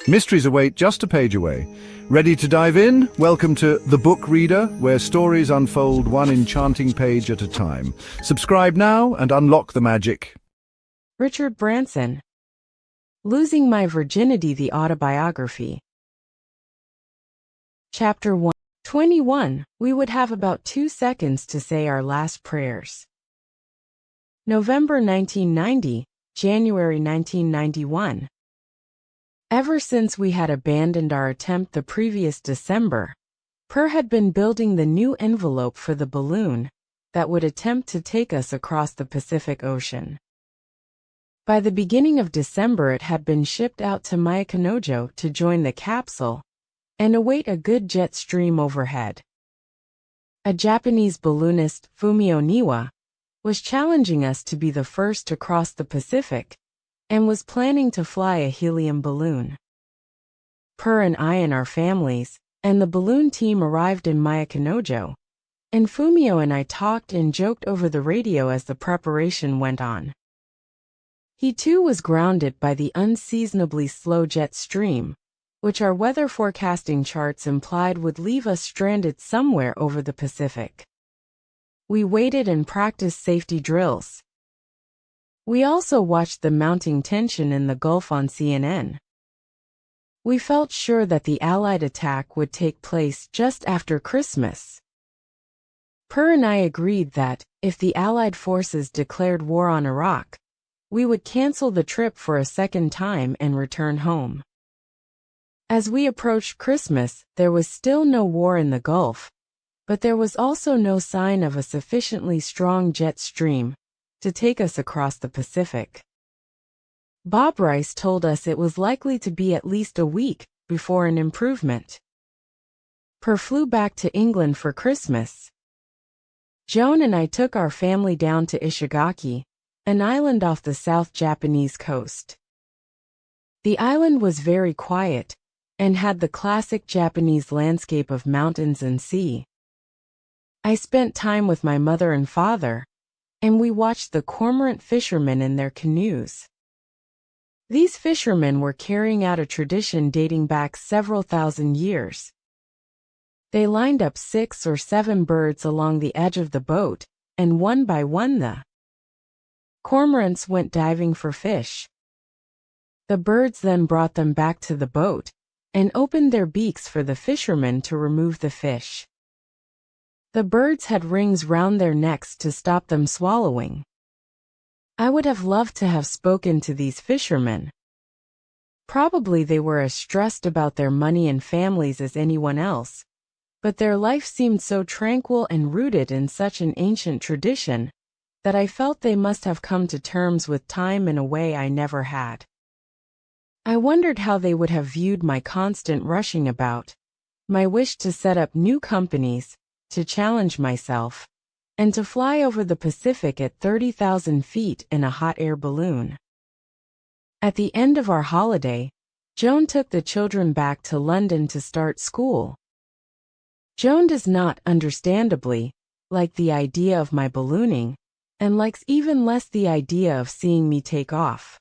Mysteries await just a page away. Ready to dive in? Welcome to The Book Reader, where stories unfold one enchanting page at a time. Subscribe now and unlock the magic. Richard Branson. Losing My Virginity, the Autobiography. Chapter 1. 21. We would have about 2 seconds to say our last prayers. November 1990, January 1991. Ever since we had abandoned our attempt the previous December, Per had been building the new envelope for the balloon that would attempt to take us across the Pacific Ocean. By the beginning of December, it had been shipped out to Myakanojo to join the capsule and await a good jet stream overhead. A Japanese balloonist, Fumio Niwa, was challenging us to be the first to cross the Pacific and was planning to fly a helium balloon. Per and I and our families and the balloon team arrived in Myakanojo, and Fumio and I talked and joked over the radio as the preparation went on. He too was grounded by the unseasonably slow jet stream, which our weather forecasting charts implied would leave us stranded somewhere over the Pacific. We waited and practiced safety drills. We also watched the mounting tension in the Gulf on CNN. We felt sure that the Allied attack would take place just after Christmas. Per and I agreed that, if the Allied forces declared war on Iraq, we would cancel the trip for a second time and return home. As we approached Christmas, there was still no war in the Gulf, but there was also no sign of a sufficiently strong jet stream to take us across the Pacific. Bob Rice told us it was likely to be at least a week before an improvement. Per flew back to England for Christmas. Joan and I took our family down to Ishigaki, an island off the South Japanese coast. The island was very quiet and had the classic Japanese landscape of mountains and sea. I spent time with my mother and father, and we watched the cormorant fishermen in their canoes. These fishermen were carrying out a tradition dating back several thousand years. They lined up 6 or 7 birds along the edge of the boat, and one by one the cormorants went diving for fish. The birds then brought them back to the boat and opened their beaks for the fishermen to remove the fish. The birds had rings round their necks to stop them swallowing. I would have loved to have spoken to these fishermen. Probably they were as stressed about their money and families as anyone else, but their life seemed so tranquil and rooted in such an ancient tradition that I felt they must have come to terms with time in a way I never had. I wondered how they would have viewed my constant rushing about, my wish to set up new companies, to challenge myself, and to fly over the Pacific at 30,000 feet in a hot air balloon. At the end of our holiday, Joan took the children back to London to start school. Joan does not, understandably, like the idea of my ballooning, and likes even less the idea of seeing me take off.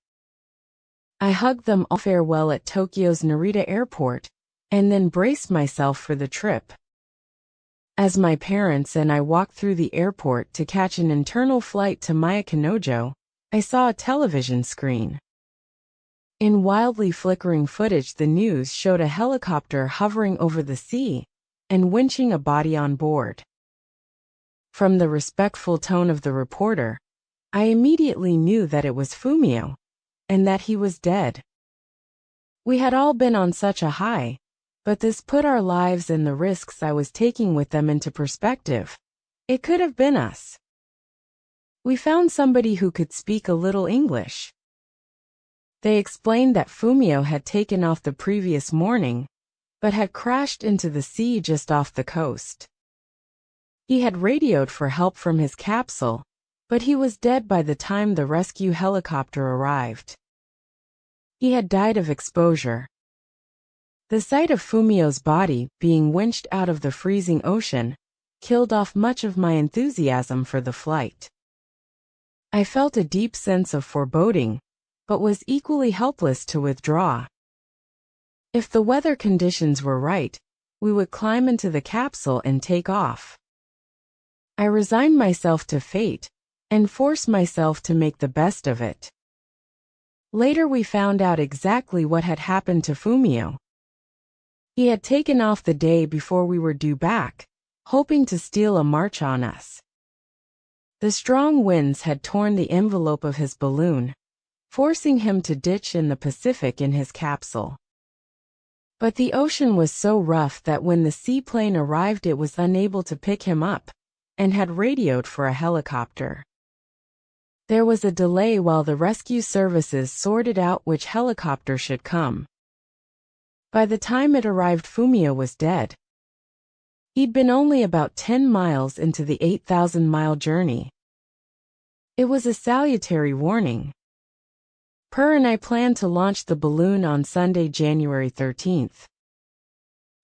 I hugged them all farewell at Tokyo's Narita Airport, and then braced myself for the trip. As my parents and I walked through the airport to catch an internal flight to Myakanojo, I saw a television screen. In wildly flickering footage, the news showed a helicopter hovering over the sea and winching a body on board. From the respectful tone of the reporter, I immediately knew that it was Fumio, and that he was dead. We had all been on such a high, but this put our lives and the risks I was taking with them into perspective. It could have been us. We found somebody who could speak a little English. They explained that Fumio had taken off the previous morning, but had crashed into the sea just off the coast. He had radioed for help from his capsule, but he was dead by the time the rescue helicopter arrived. He had died of exposure. The sight of Fumio's body being winched out of the freezing ocean killed off much of my enthusiasm for the flight. I felt a deep sense of foreboding, but was equally helpless to withdraw. If the weather conditions were right, we would climb into the capsule and take off. I resigned myself to fate and forced myself to make the best of it. Later we found out exactly what had happened to Fumio. He had taken off the day before we were due back, hoping to steal a march on us. The strong winds had torn the envelope of his balloon, forcing him to ditch in the Pacific in his capsule. But the ocean was so rough that when the seaplane arrived it was unable to pick him up, and had radioed for a helicopter. There was a delay while the rescue services sorted out which helicopter should come. By the time it arrived, Fumio was dead. He'd been only about 10 miles into the 8,000-mile journey. It was a salutary warning. Per and I planned to launch the balloon on Sunday, January 13th.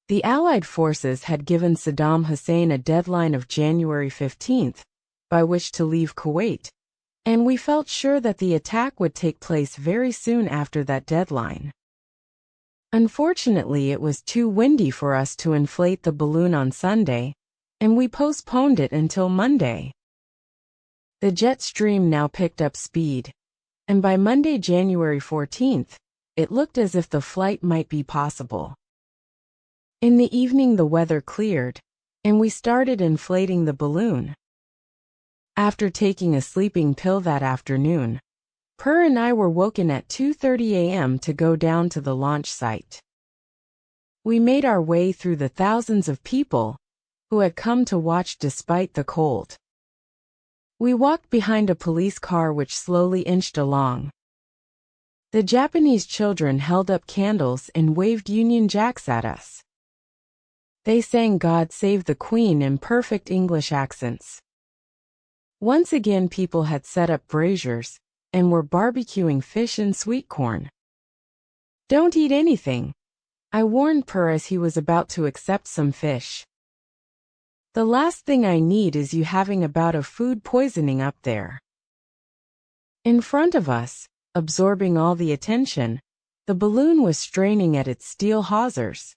The Allied forces had given Saddam Hussein a deadline of January 15th, by which to leave Kuwait, and we felt sure that the attack would take place very soon after that deadline. Unfortunately, it was too windy for us to inflate the balloon on Sunday, and we postponed it until Monday. The jet stream now picked up speed, and by Monday, January 14th, it looked as if the flight might be possible. In the evening the weather cleared, and we started inflating the balloon. After taking a sleeping pill that afternoon, Per and I were woken at 2:30 a.m. to go down to the launch site. We made our way through the thousands of people who had come to watch despite the cold. We walked behind a police car which slowly inched along. The Japanese children held up candles and waved Union Jacks at us. They sang "God Save the Queen" in perfect English accents. Once again people had set up braziers and were barbecuing fish and sweet corn. "Don't eat anything," I warned Per as he was about to accept some fish. "The last thing I need is you having a bout of food poisoning up there." In front of us, absorbing all the attention, the balloon was straining at its steel hawsers.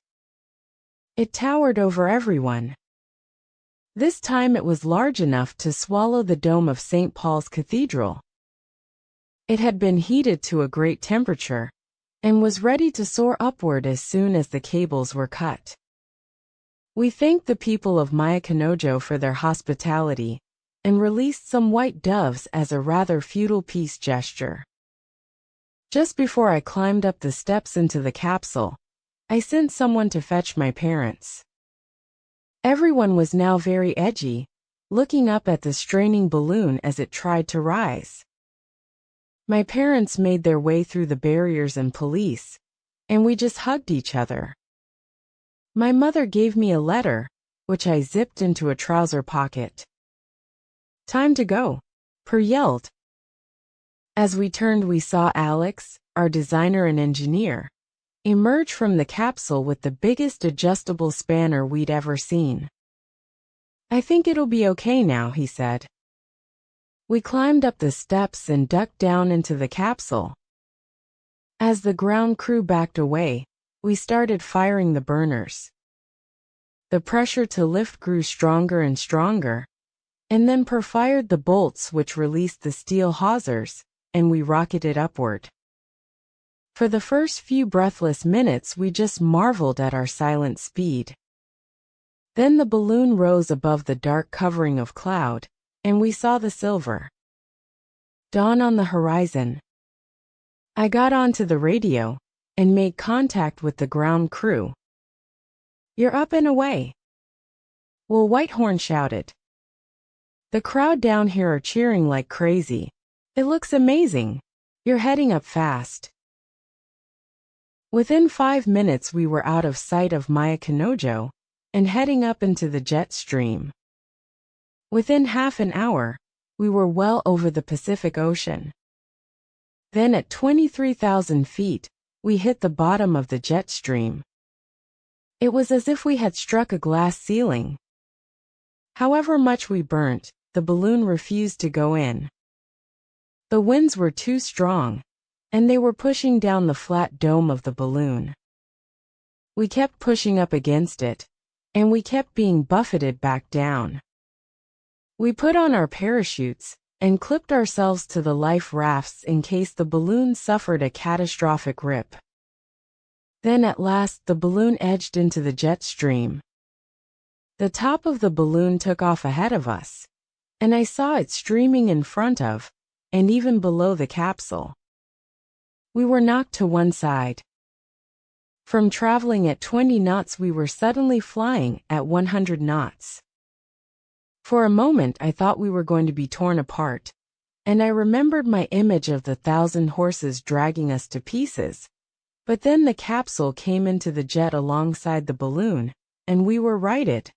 It towered over everyone. This time it was large enough to swallow the dome of St. Paul's Cathedral. It had been heated to a great temperature, and was ready to soar upward as soon as the cables were cut. We thanked the people of Myakanojo for their hospitality, and released some white doves as a rather futile peace gesture. Just before I climbed up the steps into the capsule, I sent someone to fetch my parents. Everyone was now very edgy, looking up at the straining balloon as it tried to rise. My parents made their way through the barriers and police, and we just hugged each other. My mother gave me a letter, which I zipped into a trouser pocket. "Time to go," Per yelled. As we turned we saw Alex, our designer and engineer, emerge from the capsule with the biggest adjustable spanner we'd ever seen. "I think it'll be okay now," he said. We climbed up the steps and ducked down into the capsule. As the ground crew backed away, we started firing the burners. The pressure to lift grew stronger and stronger, and then Per fired the bolts which released the steel hawsers, and we rocketed upward. For the first few breathless minutes we just marveled at our silent speed. Then the balloon rose above the dark covering of cloud, and we saw the silver dawn on the horizon. I got onto the radio and made contact with the ground crew. "You're up and away," Will Whitehorn shouted. "The crowd down here are cheering like crazy. It looks amazing. You're heading up fast." Within 5 minutes we were out of sight of Myakanojo and heading up into the jet stream. Within half an hour, we were well over the Pacific Ocean. Then at 23,000 feet, we hit the bottom of the jet stream. It was as if we had struck a glass ceiling. However much we burnt, the balloon refused to go in. The winds were too strong, and they were pushing down the flat dome of the balloon. We kept pushing up against it, and we kept being buffeted back down. We put on our parachutes and clipped ourselves to the life rafts in case the balloon suffered a catastrophic rip. Then at last the balloon edged into the jet stream. The top of the balloon took off ahead of us, and I saw it streaming in front of, and even below the capsule. We were knocked to one side. From traveling at 20 knots we were suddenly flying at 100 knots. For a moment I thought we were going to be torn apart, and I remembered my image of the 1,000 horses dragging us to pieces. But then the capsule came into the jet alongside the balloon, and we were righted.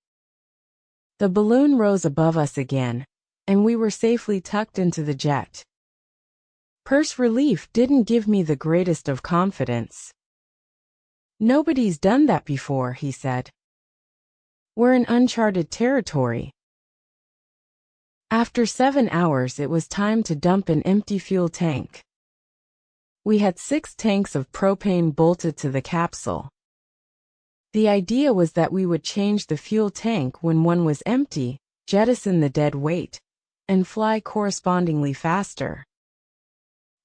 The balloon rose above us again, and we were safely tucked into the jet. Per's relief didn't give me the greatest of confidence. "Nobody's done that before," he said. "We're in uncharted territory." After 7 hours it was time to dump an empty fuel tank. We had 6 tanks of propane bolted to the capsule. The idea was that we would change the fuel tank when one was empty, jettison the dead weight, and fly correspondingly faster.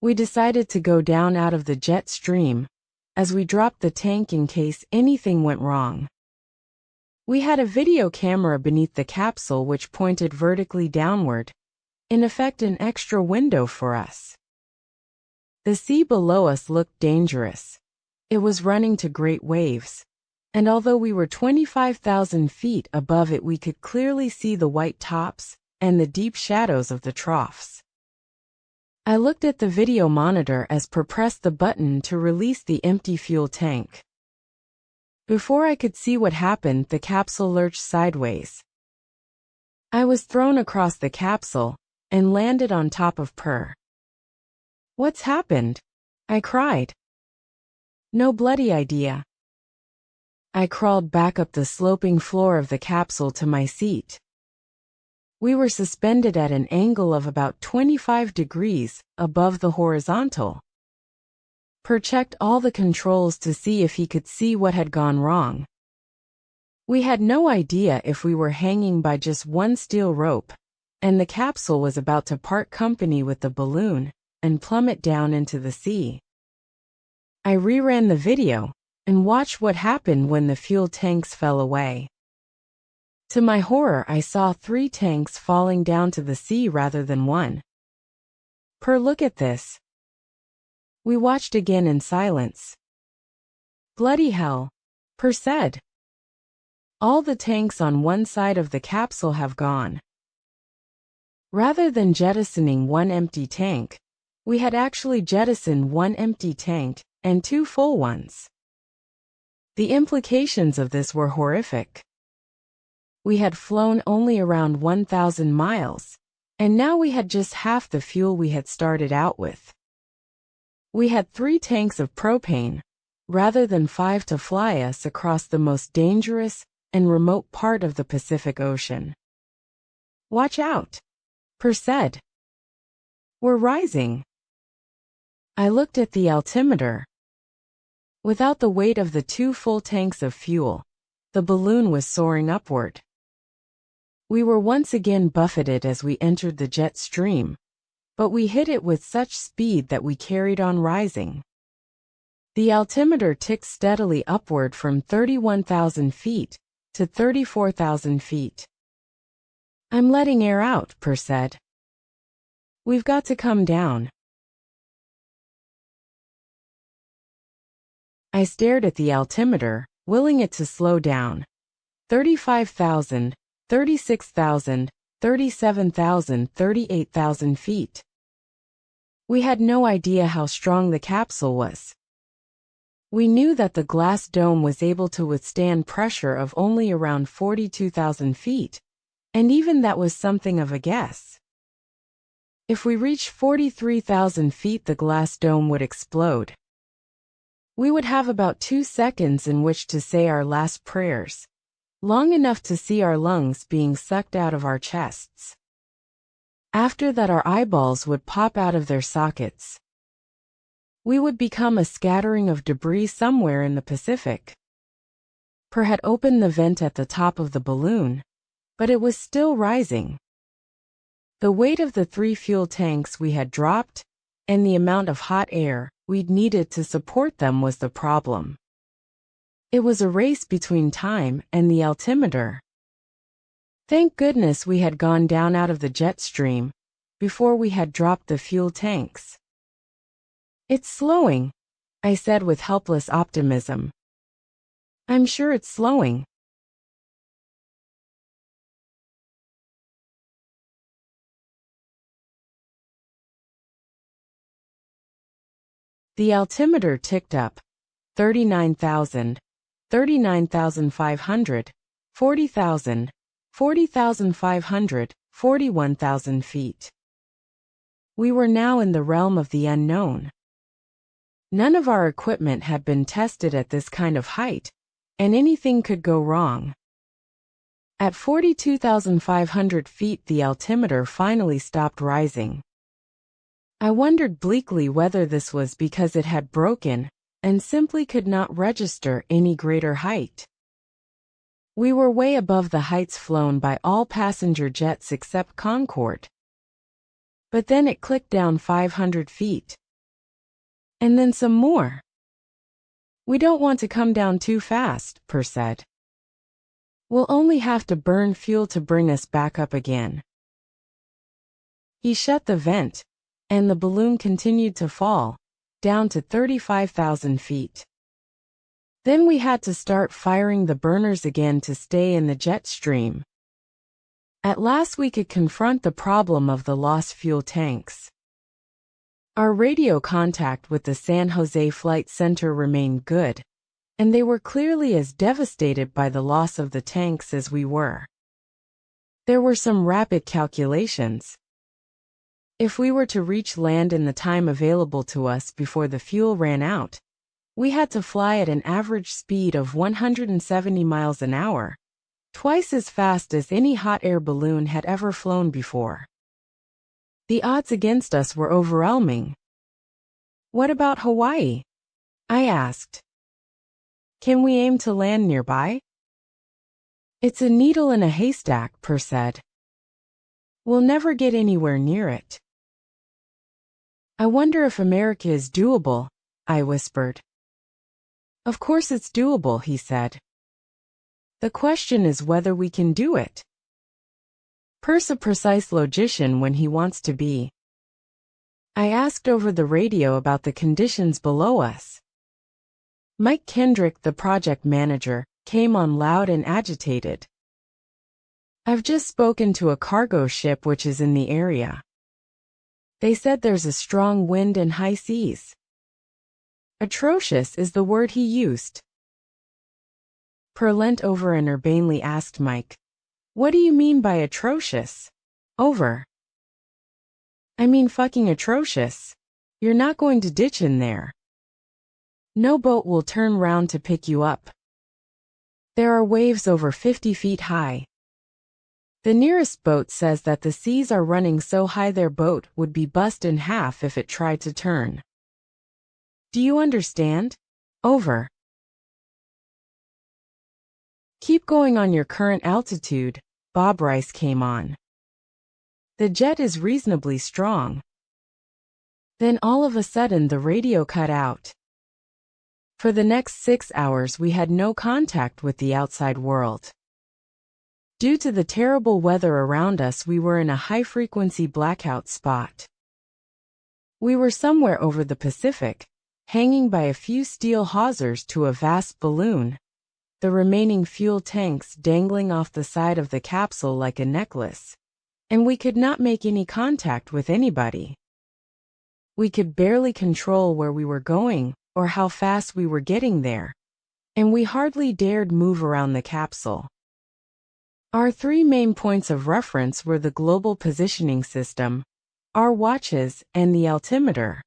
We decided to go down out of the jet stream, as we dropped the tank in case anything went wrong. We had a video camera beneath the capsule which pointed vertically downward, in effect an extra window for us. The sea below us looked dangerous. It was running to great waves, and although we were 25,000 feet above it we could clearly see the white tops and the deep shadows of the troughs. I looked at the video monitor as Per pressed the button to release the empty fuel tank. Before I could see what happened, the capsule lurched sideways. I was thrown across the capsule and landed on top of Per. "What's happened?" I cried. "No bloody idea." I crawled back up the sloping floor of the capsule to my seat. We were suspended at an angle of about 25 degrees above the horizontal. Per checked all the controls to see if he could see what had gone wrong. We had no idea if we were hanging by just one steel rope, and the capsule was about to part company with the balloon and plummet down into the sea. I reran the video and watched what happened when the fuel tanks fell away. To my horror, I saw 3 tanks falling down to the sea rather than one. "Per, look at this." We watched again in silence. "Bloody hell," Per said. "All the tanks on one side of the capsule have gone." Rather than jettisoning one empty tank, we had actually jettisoned one empty tank and 2 full ones. The implications of this were horrific. We had flown only around 1,000 miles, and now we had just half the fuel we had started out with. We had 3 tanks of propane, rather than 5 to fly us across the most dangerous and remote part of the Pacific Ocean. "Watch out," Per said. "We're rising." I looked at the altimeter. Without the weight of the 2 full tanks of fuel, the balloon was soaring upward. We were once again buffeted as we entered the jet stream, but we hit it with such speed that we carried on rising. The altimeter ticked steadily upward from 31,000 feet to 34,000 feet. "I'm letting air out," Per said. "We've got to come down." I stared at the altimeter, willing it to slow down. 35,000, 36,000, 37,000, 38,000 feet. We had no idea how strong the capsule was. We knew that the glass dome was able to withstand pressure of only around 42,000 feet, and even that was something of a guess. If we reached 43,000 feet, the glass dome would explode. We would have about 2 seconds in which to say our last prayers, long enough to see our lungs being sucked out of our chests. After that, our eyeballs would pop out of their sockets. We would become a scattering of debris somewhere in the Pacific. Per had opened the vent at the top of the balloon, but it was still rising. The weight of the 3 fuel tanks we had dropped, and the amount of hot air we'd needed to support them was the problem. It was a race between time and the altimeter. Thank goodness we had gone down out of the jet stream before we had dropped the fuel tanks. "It's slowing," I said with helpless optimism. "I'm sure it's slowing." The altimeter ticked up. 39,000, 39,500, 40,000, 40,500, 41,000 feet. We were now in the realm of the unknown. None of our equipment had been tested at this kind of height, and anything could go wrong. At 42,500 feet, the altimeter finally stopped rising. I wondered bleakly whether this was because it had broken and simply could not register any greater height. We were way above the heights flown by all passenger jets except Concorde. But then it clicked down 500 feet. And then some more. "We don't want to come down too fast," Per said. "We'll only have to burn fuel to bring us back up again." He shut the vent, and the balloon continued to fall, down to 35,000 feet. Then we had to start firing the burners again to stay in the jet stream. At last we could confront the problem of the lost fuel tanks. Our radio contact with the San Jose Flight Center remained good, and they were clearly as devastated by the loss of the tanks as we were. There were some rapid calculations. If we were to reach land in the time available to us before the fuel ran out, we had to fly at an average speed of 170 miles an hour, twice as fast as any hot air balloon had ever flown before. The odds against us were overwhelming. "What about Hawaii?" I asked. "Can we aim to land nearby?" "It's a needle in a haystack," Per said. "We'll never get anywhere near it." "I wonder if America is doable," I whispered. "Of course it's doable," he said. "The question is whether we can do it." Per's a precise logician when he wants to be. I asked over the radio about the conditions below us. Mike Kendrick, the project manager, came on loud and agitated. "I've just spoken to a cargo ship which is in the area. They said there's a strong wind and high seas." Atrocious is the word he used. Per leant over and urbanely asked Mike, "What do you mean by atrocious?" "Over." "I mean fucking atrocious. You're not going to ditch in there. No boat will turn round to pick you up. There are waves over 50 feet high. The nearest boat says that the seas are running so high their boat would be bust in half if it tried to turn. Do you understand? Over." "Keep going on your current altitude," Bob Rice came on. "The jet is reasonably strong." Then all of a sudden the radio cut out. For the next 6 hours we had no contact with the outside world. Due to the terrible weather around us, we were in a high-frequency blackout spot. We were somewhere over the Pacific, hanging by a few steel hawsers to a vast balloon, the remaining fuel tanks dangling off the side of the capsule like a necklace, and we could not make any contact with anybody. We could barely control where we were going or how fast we were getting there, and we hardly dared move around the capsule. Our 3 main points of reference were the global positioning system, our watches, and the altimeter.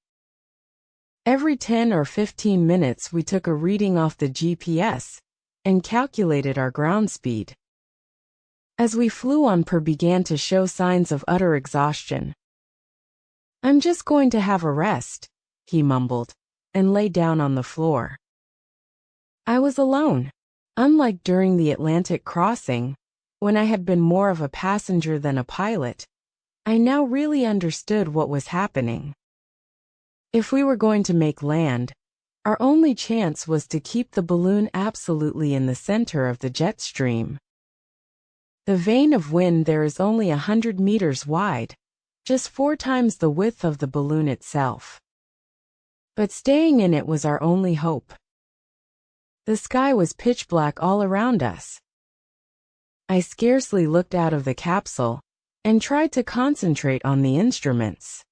Every 10 or 15 minutes we took a reading off the GPS and calculated our ground speed. As we flew on, Per began to show signs of utter exhaustion. "I'm just going to have a rest," he mumbled, and lay down on the floor. I was alone. Unlike during the Atlantic crossing, when I had been more of a passenger than a pilot, I now really understood what was happening. If we were going to make land, our only chance was to keep the balloon absolutely in the center of the jet stream. The vane of wind there is only 100 meters wide, just 4 times the width of the balloon itself. But staying in it was our only hope. The sky was pitch black all around us. I scarcely looked out of the capsule and tried to concentrate on the instruments.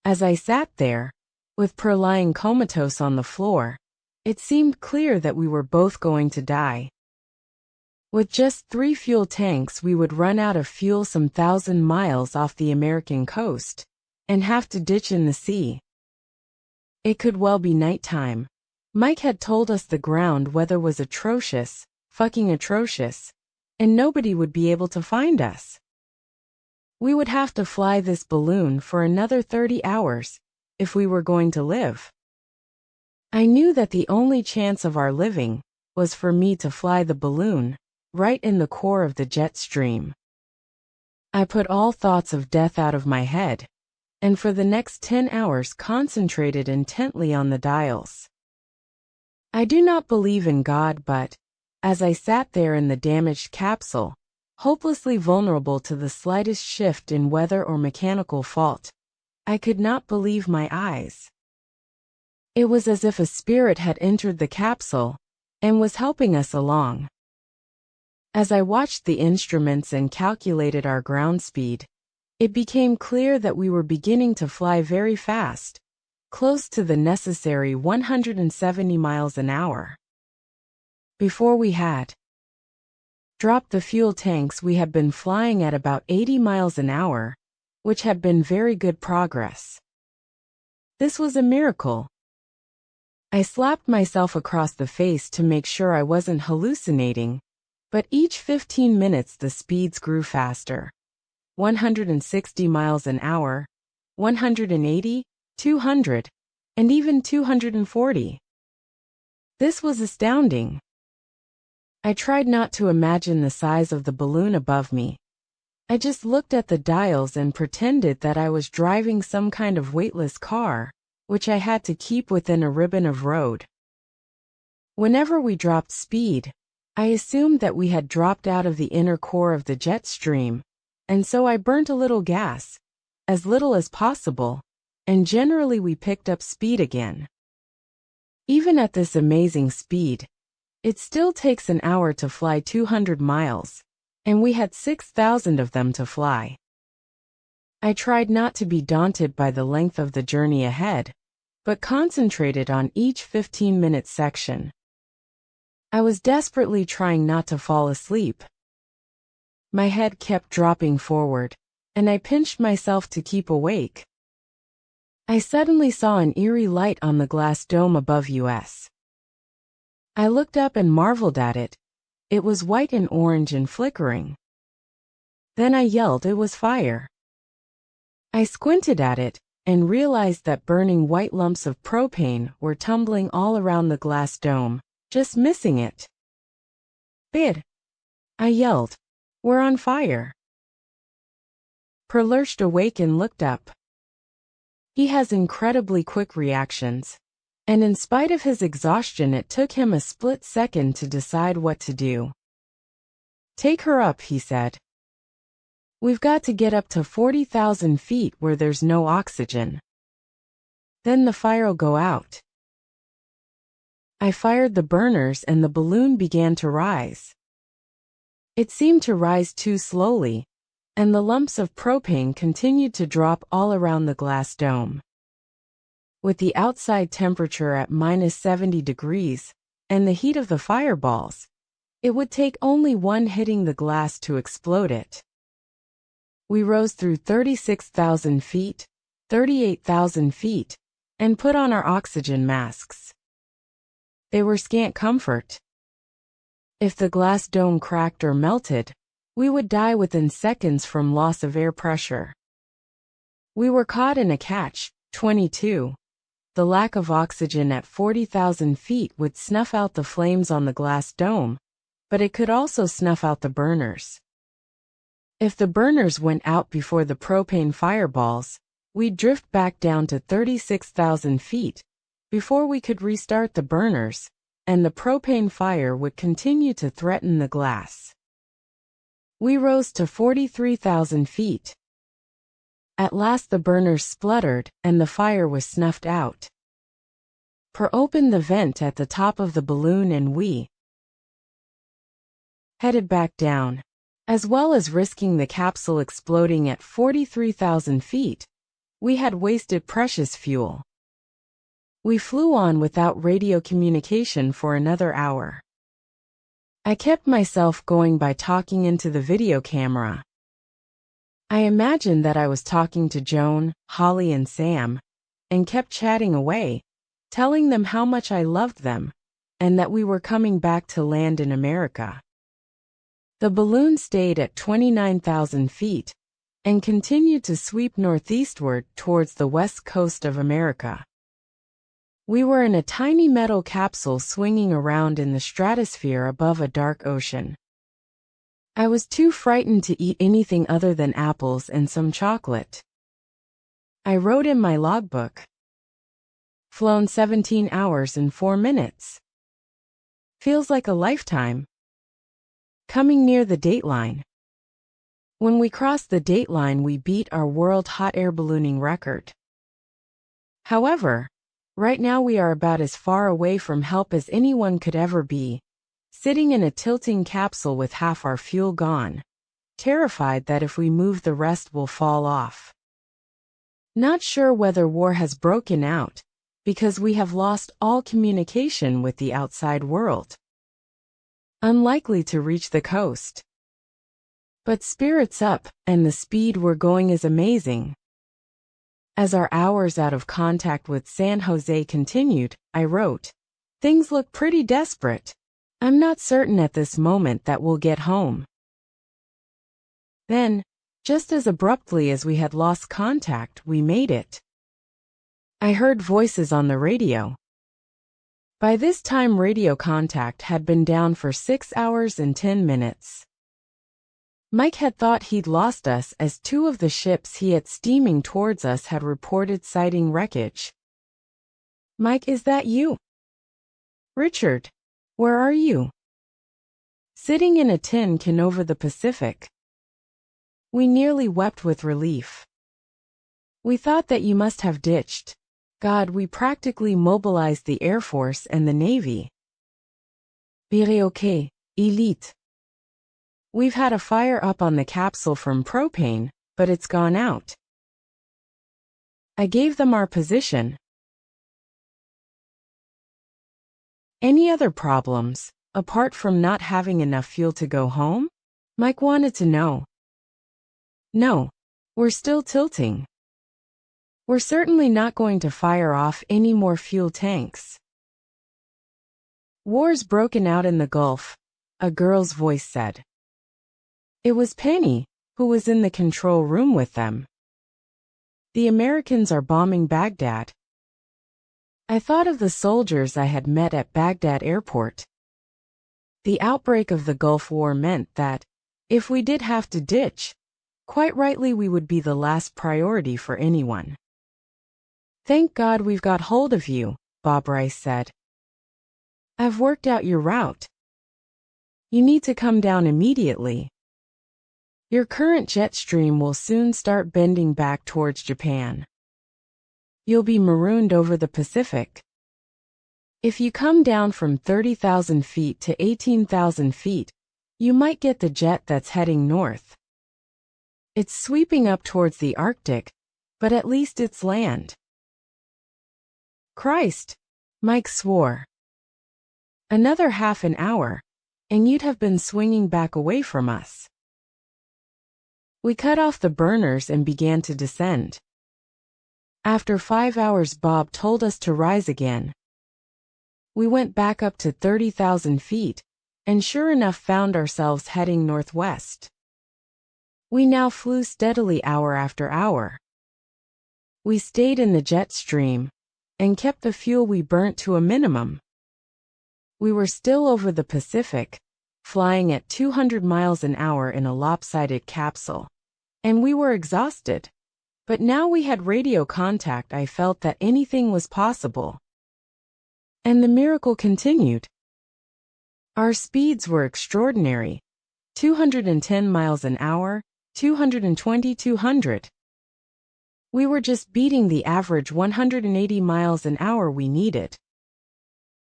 As I sat there, with Per lying comatose on the floor, it seemed clear that we were both going to die. With just 3 fuel tanks, we would run out of fuel some 1,000 miles off the American coast and have to ditch in the sea. It could well be nighttime. Mike had told us the ground weather was atrocious, fucking atrocious, and nobody would be able to find us. We would have to fly this balloon for another 30 hours if we were going to live. I knew that the only chance of our living was for me to fly the balloon right in the core of the jet stream. I put all thoughts of death out of my head, and for the next 10 hours concentrated intently on the dials. I do not believe in God, but, as I sat there in the damaged capsule, hopelessly vulnerable to the slightest shift in weather or mechanical fault, I could not believe my eyes. It was as if a spirit had entered the capsule and was helping us along. As I watched the instruments and calculated our ground speed, it became clear that we were beginning to fly very fast, close to the necessary 170 miles an hour. Before we had dropped the fuel tanks, we had been flying at about 80 miles an hour, which had been very good progress. This was a miracle. I slapped myself across the face to make sure I wasn't hallucinating, but each 15 minutes the speeds grew faster. 160 miles an hour, 180, 200, and even 240. This was astounding. I tried not to imagine the size of the balloon above me. I just looked at the dials and pretended that I was driving some kind of weightless car, which I had to keep within a ribbon of road. Whenever we dropped speed, I assumed that we had dropped out of the inner core of the jet stream, and so I burnt a little gas, as little as possible, and generally we picked up speed again. Even at this amazing speed, it still takes an hour to fly 200 miles, and we had 6,000 of them to fly. I tried not to be daunted by the length of the journey ahead, but concentrated on each 15-minute section. I was desperately trying not to fall asleep. My head kept dropping forward, and I pinched myself to keep awake. I suddenly saw an eerie light on the glass dome above us. I looked up and marveled at it. It was white and orange and flickering. Then I yelled it was fire. I squinted at it and realized that burning white lumps of propane were tumbling all around the glass dome, just missing it. "Bid!" I yelled. "We're on fire." Per lurched awake and looked up. He has incredibly quick reactions, and in spite of his exhaustion it took him a split second to decide what to do. "Take her up," he said. "We've got to get up to 40,000 feet where there's no oxygen. Then the fire'll go out." I fired the burners and the balloon began to rise. It seemed to rise too slowly, and the lumps of propane continued to drop all around the glass dome. With the outside temperature at -70 degrees, and the heat of the fireballs, it would take only one hitting the glass to explode it. We rose through 36,000 feet, 38,000 feet, and put on our oxygen masks. They were scant comfort. If the glass dome cracked or melted, we would die within seconds from loss of air pressure. We were caught in a catch-22. the lack of oxygen at 40,000 feet would snuff out the flames on the glass dome, but it could also snuff out the burners. If the burners went out before the propane fireballs, we'd drift back down to 36,000 feet before we could restart the burners, and the propane fire would continue to threaten the glass. We rose to 43,000 feet. At last the burners spluttered and the fire was snuffed out. Per opened the vent at the top of the balloon and we headed back down. As well as risking the capsule exploding at 43,000 feet, we had wasted precious fuel. We flew on without radio communication for another hour. I kept myself going by talking into the video camera. I imagined that I was talking to Joan, Holly, and Sam, and kept chatting away, telling them how much I loved them, and that we were coming back to land in America. The balloon stayed at 29,000 feet and continued to sweep northeastward towards the west coast of America. We were in a tiny metal capsule swinging around in the stratosphere above a dark ocean. I was too frightened to eat anything other than apples and some chocolate. I wrote in my logbook, "Flown 17 hours and 4 minutes. Feels like a lifetime." Coming near the dateline. When we crossed the dateline, we beat our world hot air ballooning record. However, right now we are about as far away from help as anyone could ever be, sitting in a tilting capsule with half our fuel gone, terrified that if we move the rest will fall off. Not sure whether war has broken out, because we have lost all communication with the outside world. Unlikely to reach the coast. But spirits up, and the speed we're going is amazing. As our hours out of contact with San Jose continued, I wrote, "Things look pretty desperate. I'm not certain at this moment that we'll get home." Then, just as abruptly as we had lost contact, we made it. I heard voices on the radio. By this time radio contact had been down for 6 hours and 10 minutes. Mike had thought he'd lost us as 2 of the ships he had steaming towards us had reported sighting wreckage. "Mike, is that you?" "Richard, where are you?" "Sitting in a tin can over the Pacific." We nearly wept with relief. "We thought that you must have ditched. God, we practically mobilized the Air Force and the Navy." "Very okay, Elite. We've had a fire up on the capsule from propane, but it's gone out." I gave them our position. "Any other problems, apart from not having enough fuel to go home?" Mike wanted to know. "No, we're still tilting. We're certainly not going to fire off any more fuel tanks." "War's broken out in the Gulf," a girl's voice said. It was Penny, who was in the control room with them. "The Americans are bombing Baghdad." I thought of the soldiers I had met at Baghdad airport. The outbreak of the Gulf War meant that, if we did have to ditch, quite rightly we would be the last priority for anyone. "Thank God we've got hold of you," Bob Rice said. "I've worked out your route. You need to come down immediately. Your current jet stream will soon start bending back towards Japan. You'll be marooned over the Pacific. If you come down from 30,000 feet to 18,000 feet, you might get the jet that's heading north. It's sweeping up towards the Arctic, but at least it's land." "Christ," Mike swore. "Another half an hour, and you'd have been swinging back away from us." We cut off the burners and began to descend. After 5 hours, Bob told us to rise again. We went back up to 30,000 feet, and sure enough found ourselves heading northwest. We now flew steadily hour after hour. We stayed in the jet stream, and kept the fuel we burnt to a minimum. We were still over the Pacific, flying at 200 miles an hour in a lopsided capsule, and we were exhausted. But now we had radio contact. I felt that anything was possible. And the miracle continued. Our speeds were extraordinary. 210 miles an hour, 220, 200. We were just beating the average 180 miles an hour we needed.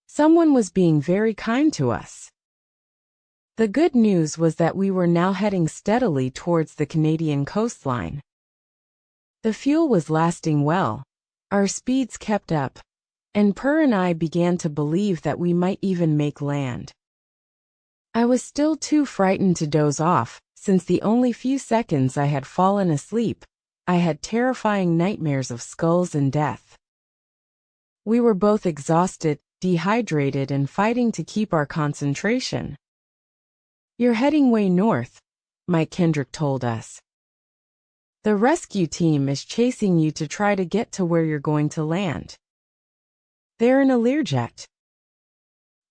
Someone was being very kind to us. The good news was that we were now heading steadily towards the Canadian coastline. The fuel was lasting well, our speeds kept up, and Per and I began to believe that we might even make land. I was still too frightened to doze off, since the only few seconds I had fallen asleep, I had terrifying nightmares of skulls and death. We were both exhausted, dehydrated, and fighting to keep our concentration. "You're heading way north," Mike Kendrick told us. "The rescue team is chasing you to try to get to where you're going to land. They're in a Learjet.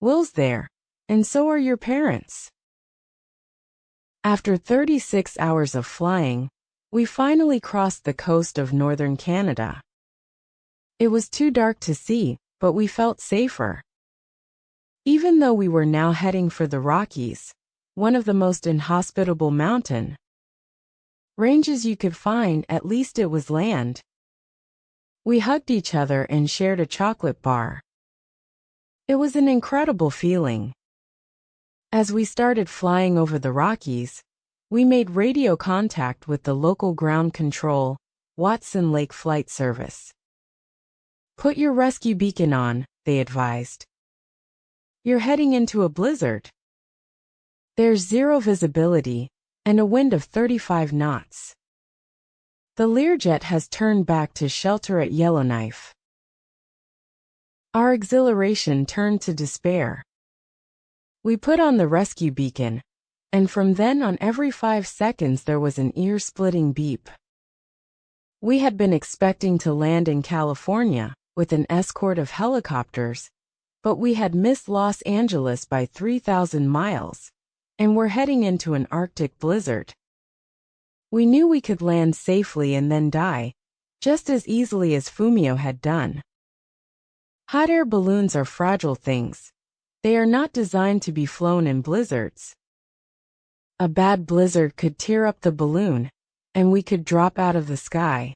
Will's there, and so are your parents." After 36 hours of flying, we finally crossed the coast of northern Canada. It was too dark to see, but we felt safer. Even though we were now heading for the Rockies, one of the most inhospitable mountain ranges you could find, at least it was land. We hugged each other and shared a chocolate bar. It was an incredible feeling. As we started flying over the Rockies, we made radio contact with the local ground control, Watson Lake Flight Service. "Put your rescue beacon on," they advised. "You're heading into a blizzard. There's zero visibility, and a wind of 35 knots. The Learjet has turned back to shelter at Yellowknife." Our exhilaration turned to despair. We put on the rescue beacon, and from then on every 5 seconds there was an ear-splitting beep. We had been expecting to land in California with an escort of helicopters, but we had missed Los Angeles by 3,000 miles. And we're heading into an Arctic blizzard. We knew we could land safely and then die, just as easily as Fumio had done. Hot air balloons are fragile things. They are not designed to be flown in blizzards. A bad blizzard could tear up the balloon, and we could drop out of the sky.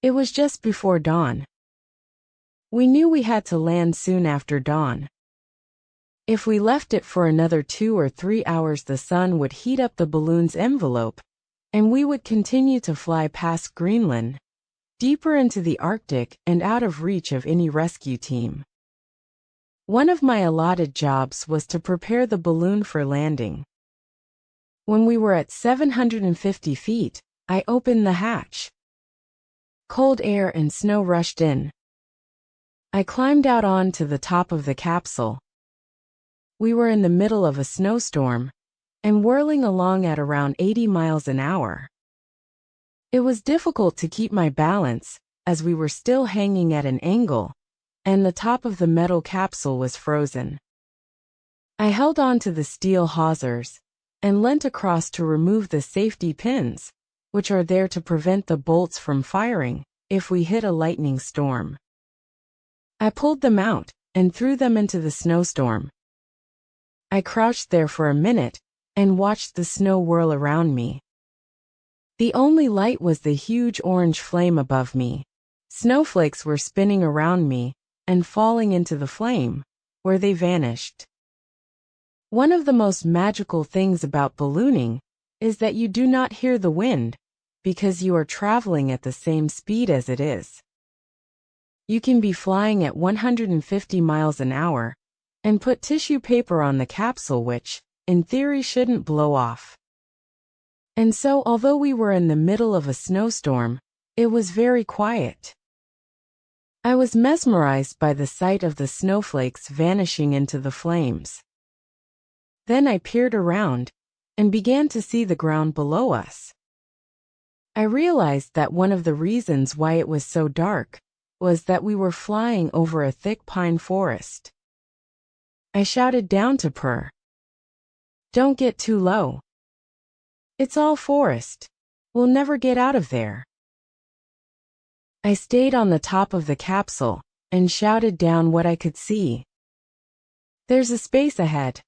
It was just before dawn. We knew we had to land soon after dawn. If we left it for another 2 or 3 hours, the sun would heat up the balloon's envelope, and we would continue to fly past Greenland, deeper into the Arctic and out of reach of any rescue team. One of my allotted jobs was to prepare the balloon for landing. When we were at 750 feet, I opened the hatch. Cold air and snow rushed in. I climbed out onto the top of the capsule. We were in the middle of a snowstorm, and whirling along at around 80 miles an hour. It was difficult to keep my balance, as we were still hanging at an angle, and the top of the metal capsule was frozen. I held on to the steel hawsers, and leant across to remove the safety pins, which are there to prevent the bolts from firing if we hit a lightning storm. I pulled them out, and threw them into the snowstorm. I crouched there for a minute, and watched the snow whirl around me. The only light was the huge orange flame above me. Snowflakes were spinning around me, and falling into the flame, where they vanished. One of the most magical things about ballooning is that you do not hear the wind, because you are traveling at the same speed as it is. You can be flying at 150 miles an hour, and put tissue paper on the capsule which, in theory, shouldn't blow off. And so, although we were in the middle of a snowstorm, it was very quiet. I was mesmerized by the sight of the snowflakes vanishing into the flames. Then I peered around, and began to see the ground below us. I realized that one of the reasons why it was so dark was that we were flying over a thick pine forest. I shouted down to Per. "Don't get too low. It's all forest. We'll never get out of there." I stayed on the top of the capsule and shouted down what I could see. "There's a space ahead.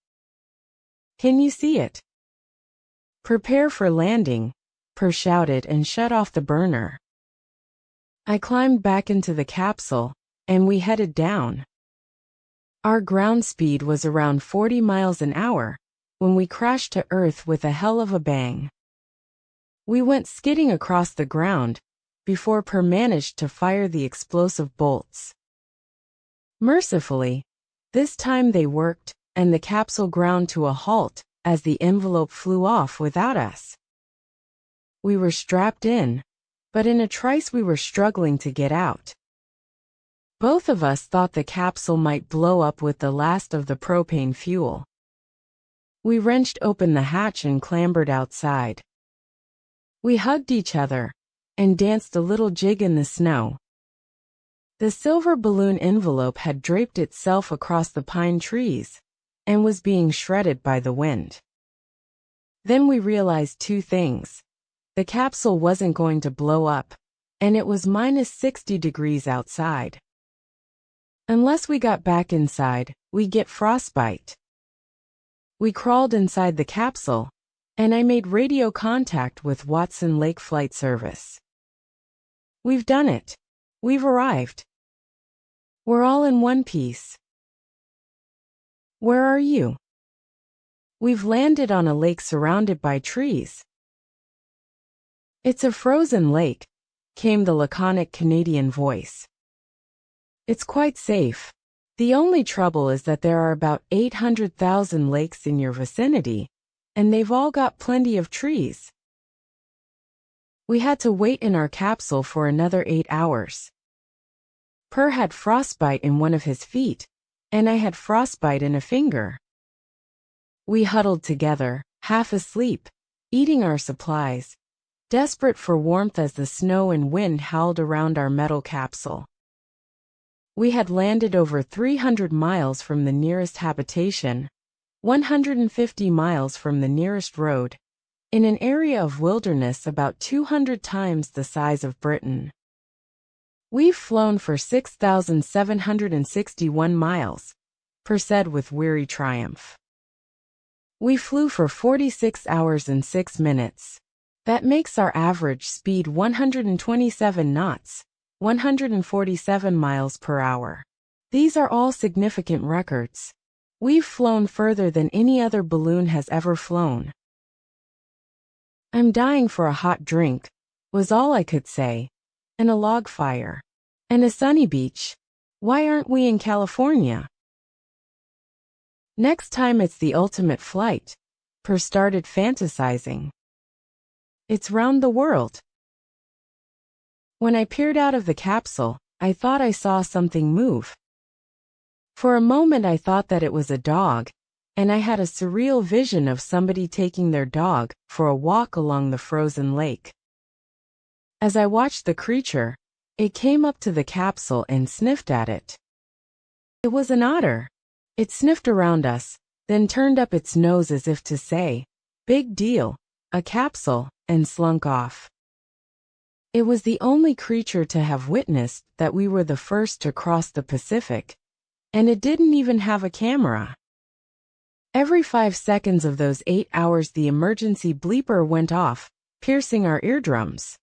Can you see it? Prepare for landing," Per shouted and shut off the burner. I climbed back into the capsule, and we headed down. Our ground speed was around 40 miles an hour when we crashed to Earth with a hell of a bang. We went skidding across the ground before Per managed to fire the explosive bolts. Mercifully, this time they worked, and the capsule ground to a halt as the envelope flew off without us. We were strapped in, but in a trice we were struggling to get out. Both of us thought the capsule might blow up with the last of the propane fuel. We wrenched open the hatch and clambered outside. We hugged each other and danced a little jig in the snow. The silver balloon envelope had draped itself across the pine trees and was being shredded by the wind. Then we realized two things. The capsule wasn't going to blow up, and it was minus 60 degrees outside. Unless we got back inside, we'd get frostbite. We crawled inside the capsule, and I made radio contact with Watson Lake Flight Service. "We've done it. We've arrived. We're all in one piece. Where are you?" "We've landed on a lake surrounded by trees." "It's a frozen lake," came the laconic Canadian voice. "It's quite safe. The only trouble is that there are about 800,000 lakes in your vicinity, and they've all got plenty of trees." We had to wait in our capsule for another 8 hours. Per had frostbite in one of his feet, and I had frostbite in a finger. We huddled together, half asleep, eating our supplies, desperate for warmth as the snow and wind howled around our metal capsule. We had landed over 300 miles from the nearest habitation, 150 miles from the nearest road, in an area of wilderness about 200 times the size of Britain. "We've flown for 6,761 miles, Per said with weary triumph. "We flew for 46 hours and 6 minutes. That makes our average speed 127 knots, 147 miles per hour. These are all significant records. We've flown further than any other balloon has ever flown." "I'm dying for a hot drink," was all I could say, "and a log fire. And a sunny beach. Why aren't we in California?" "Next time it's the ultimate flight," Per started fantasizing. "It's round the world." When I peered out of the capsule, I thought I saw something move. For a moment I thought that it was a dog, and I had a surreal vision of somebody taking their dog for a walk along the frozen lake. As I watched the creature, it came up to the capsule and sniffed at it. It was an otter. It sniffed around us, then turned up its nose as if to say, "Big deal, a capsule," and slunk off. It was the only creature to have witnessed that we were the first to cross the Pacific, and it didn't even have a camera. Every 5 seconds of those 8 hours the emergency bleeper went off, piercing our eardrums.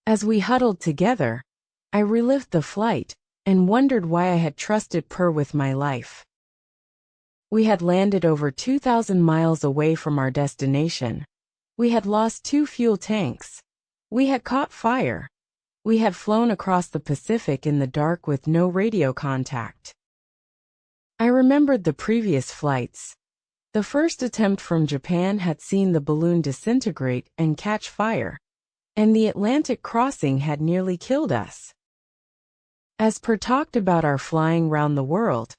As we huddled together, I relived the flight and wondered why I had trusted Per with my life. We had landed over 2,000 miles away from our destination. We had lost 2 fuel tanks. We had caught fire. We had flown across the Pacific in the dark with no radio contact. I remembered the previous flights. The first attempt from Japan had seen the balloon disintegrate and catch fire, and the Atlantic crossing had nearly killed us. As Per talked about our flying round the world,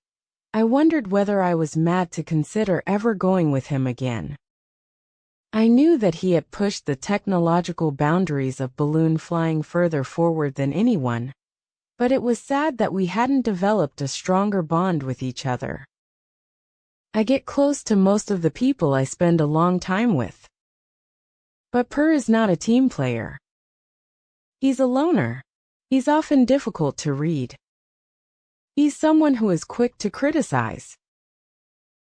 I wondered whether I was mad to consider ever going with him again. I knew that he had pushed the technological boundaries of balloon flying further forward than anyone, But it was sad that we hadn't developed a stronger bond with each other. I get close to most of the people I spend a long time with. But Per is not a team player. He's a loner. He's often difficult to read. He's someone who is quick to criticize.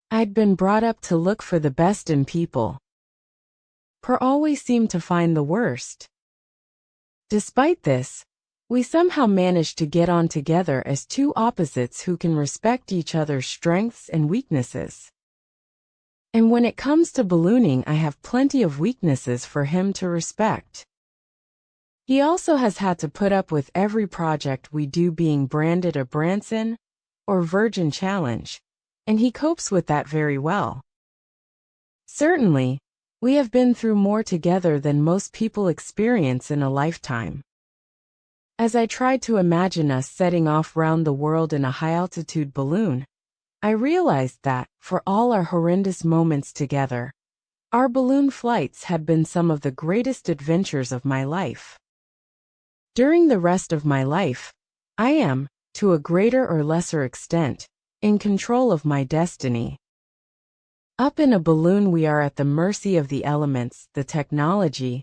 I'd been brought up to look for the best in people. Per always seemed to find the worst. Despite this, we somehow managed to get on together as two opposites who can respect each other's strengths and weaknesses. And when it comes to ballooning, I have plenty of weaknesses for him to respect. He also has had to put up with every project we do being branded a Branson or Virgin challenge, and he copes with that very well. Certainly, we have been through more together than most people experience in a lifetime. As I tried to imagine us setting off round the world in a high-altitude balloon, I realized that, for all our horrendous moments together, our balloon flights had been some of the greatest adventures of my life. During the rest of my life, I am, to a greater or lesser extent, in control of my destiny. Up in a balloon, we are at the mercy of the elements, the technology,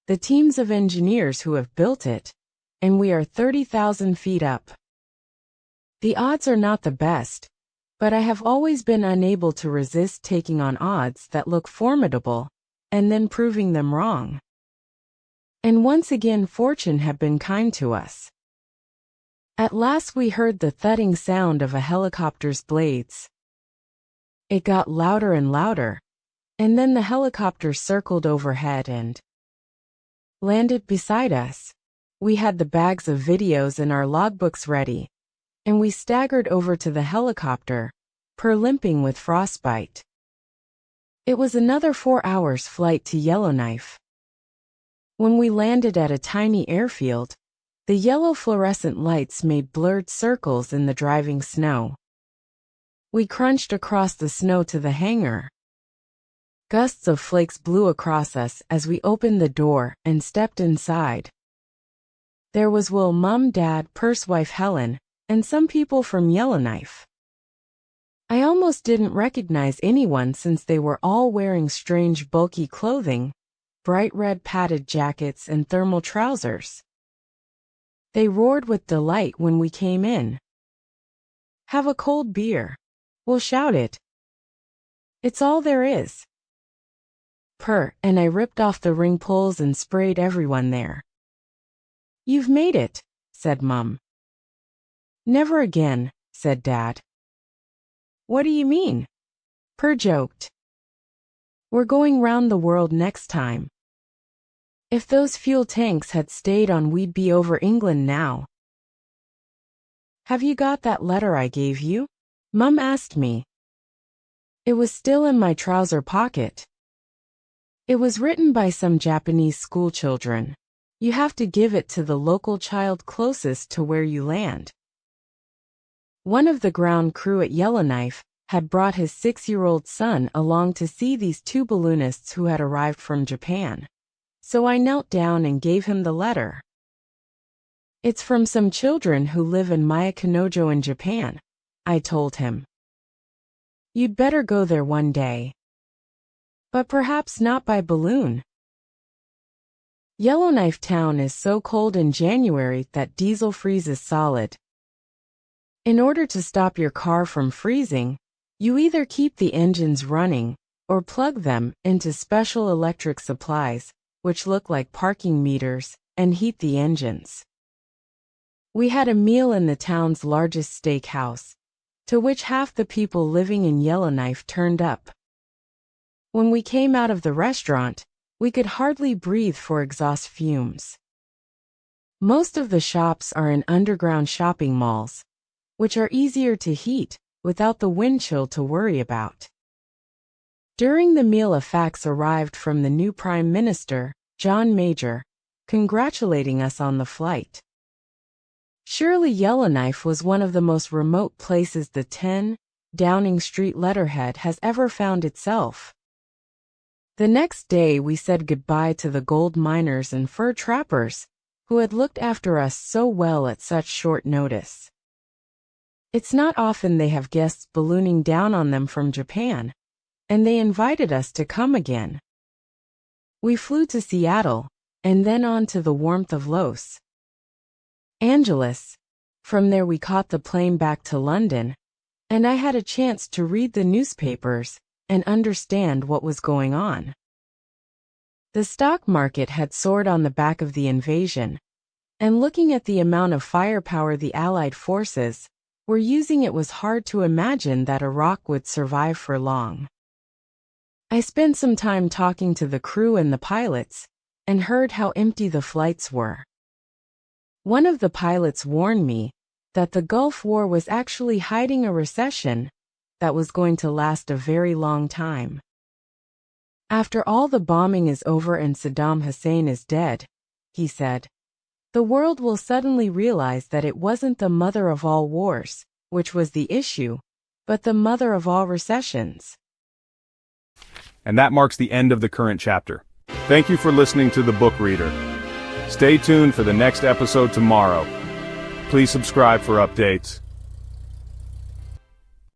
the teams of engineers who have built it, and we are 30,000 feet up. The odds are not the best, but I have always been unable to resist taking on odds that look formidable, and then proving them wrong. And once again fortune had been kind to us. At last we heard the thudding sound of a helicopter's blades. It got louder and louder, and then the helicopter circled overhead and landed beside us. We had the bags of videos and our logbooks ready, and we staggered over to the helicopter, Per limping with frostbite. It was another 4 hours' flight to Yellowknife. When we landed at a tiny airfield, the yellow fluorescent lights made blurred circles in the driving snow. We crunched across the snow to the hangar. Gusts of flakes blew across us as we opened the door and stepped inside. There was Will, Mum, Dad, Per's wife Helen, and some people from Yellowknife. I almost didn't recognize anyone since they were all wearing strange bulky clothing, bright red padded jackets and thermal trousers. They roared with delight when we came in. "Have a cold beer," Will shouted. "It's all there is." Per and I ripped off the ring poles and sprayed everyone there. "You've made it," said Mum. "Never again," said Dad. "What do you mean?" Per joked. "We're going round the world next time. If those fuel tanks had stayed on, we'd be over England now." "Have you got that letter I gave you?" Mum asked me. It was still in my trouser pocket. It was written by some Japanese schoolchildren. You have to give it to the local child closest to where you land. One of the ground crew at Yellowknife had brought his 6-year-old son along to see these two balloonists who had arrived from Japan. So I knelt down and gave him the letter. "It's from some children who live in Miyakanojo in Japan," I told him. "You'd better go there one day. But perhaps not by balloon." Yellowknife Town is so cold in January that diesel freezes solid. In order to stop your car from freezing, you either keep the engines running or plug them into special electric supplies, which look like parking meters, and heat the engines. We had a meal in the town's largest steakhouse, to which half the people living in Yellowknife turned up. When we came out of the restaurant, we could hardly breathe for exhaust fumes. Most of the shops are in underground shopping malls, which are easier to heat without the wind chill to worry about. During the meal, a fax arrived from the new Prime Minister, John Major, congratulating us on the flight. Surely Yellowknife was one of the most remote places the 10 Downing Street letterhead has ever found itself. The next day we said goodbye to the gold miners and fur trappers, who had looked after us so well at such short notice. It's not often they have guests ballooning down on them from Japan, and they invited us to come again. We flew to Seattle, and then on to the warmth of Los Angeles. From there we caught the plane back to London, and I had a chance to read the newspapers and understand what was going on. The stock market had soared on the back of the invasion, and looking at the amount of firepower the Allied forces were using, it was hard to imagine that Iraq would survive for long. I spent some time talking to the crew and the pilots, and heard how empty the flights were. One of the pilots warned me that the Gulf War was actually hiding a recession that was going to last a very long time. After all the bombing is over and Saddam Hussein is dead, he said, the world will suddenly realize that it wasn't the mother of all wars, which was the issue, but the mother of all recessions. And that marks the end of the current chapter. Thank you for listening to The Book Reader. Stay tuned for the next episode tomorrow. Please subscribe for updates.